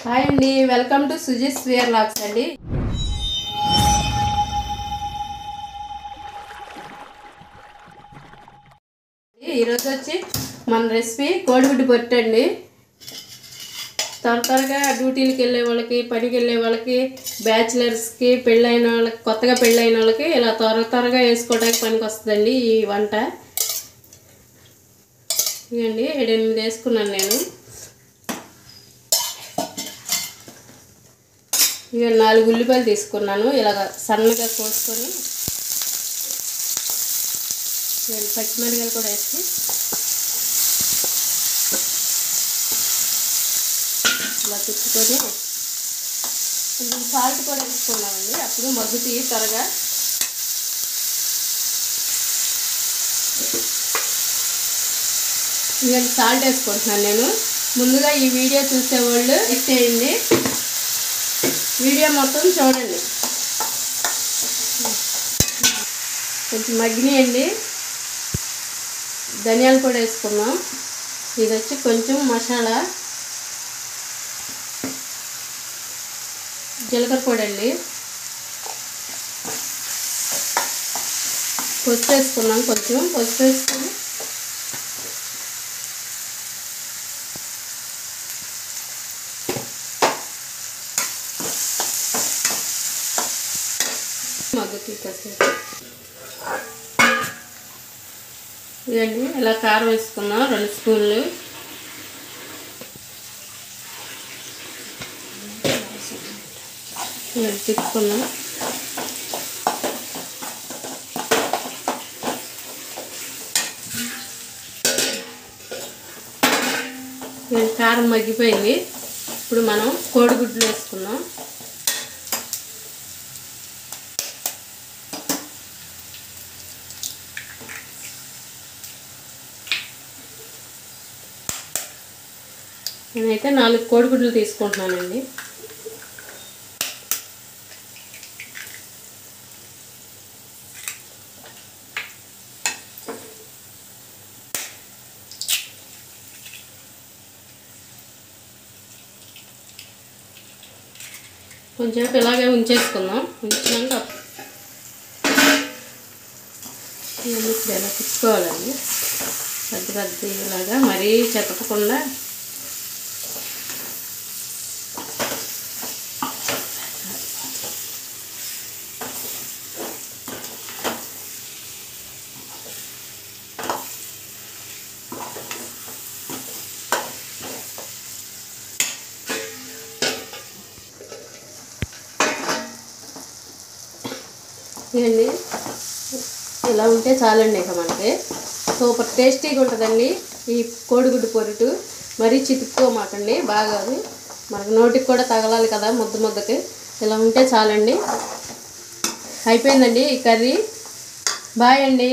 Hi అండి, welcome to సుజీస్ wear locks అండి. ఈరోజు వచ్చి మన రెసిపీ కోడిగుడ్డు పొట్టు అండి. త్వరగా డ్యూటీలకు వెళ్ళే వాళ్ళకి, పనికి వెళ్ళే వాళ్ళకి, బ్యాచిలర్స్కి, పెళ్ళైన వాళ్ళకి, కొత్తగా పెళ్ళైన వాళ్ళకి ఇలా త్వరగా వేసుకోవడానికి పనికి వస్తుందండి ఈ వంట. ఇదండి 7-8 వేసుకున్నాను నేను. ఇక 4 ఉల్లిపాయలు తీసుకున్నాను, ఇలాగ సన్నగా కోసుకొని పచ్చిమిరపకాయలు కూడా వేసి ఇలా తిప్పుకొని కొంచెం సాల్ట్ కూడా వేసుకున్నామండి, అప్పుడు మగ్గుతాయి త్వరగా. ఇక సాల్ట్ వేసుకుంటున్నాను నేను. ముందుగా ఈ వీడియో చూసేవాళ్ళు లైక్ చేయండి, వీడియో మొత్తం చూడండి. కొంచెం మగ్గినాయండి, ధనియాలు కూడా వేసుకున్నాం. ఇది వచ్చి కొంచెం మసాలా, జీలకర్ర పొడి అండి, పసుపు వేసుకున్నాం. కొంచెం పసుపు వేసుకొని మగ్గుతీ కాసేపు. ఇదండి ఇలా కారం వేసుకున్నాం 2 స్పూన్లు. ఇలా తిప్పుకున్నాం. కారం మగ్గిపోయింది, ఇప్పుడు మనం కోడిగుడ్లు వేసుకున్నాం. నేనైతే 4 కోడిగుడ్లు తీసుకుంటున్నానండి. కొంచెం ఇలాగే ఉంచేసుకుందాం. ఉంచినాక ఇలా తిప్పుకోవాలండి, పెద్ద ఇలాగా మరీ చెక్కకుండా. ఇదండి ఇలా ఉంటే చాలండి, ఇక మనకి సూపర్ టేస్టీగా ఉంటుందండి ఈ కోడిగుడ్డు పొరుటు. మరీ చితుక్కోమాకండి, బాగా అది మనకు నోటికి కూడా తగలాలి కదా ముద్దకి. ఇలా ఉంటే చాలండి. అయిపోయిందండి ఈ కర్రీ. బాయ్ అండి.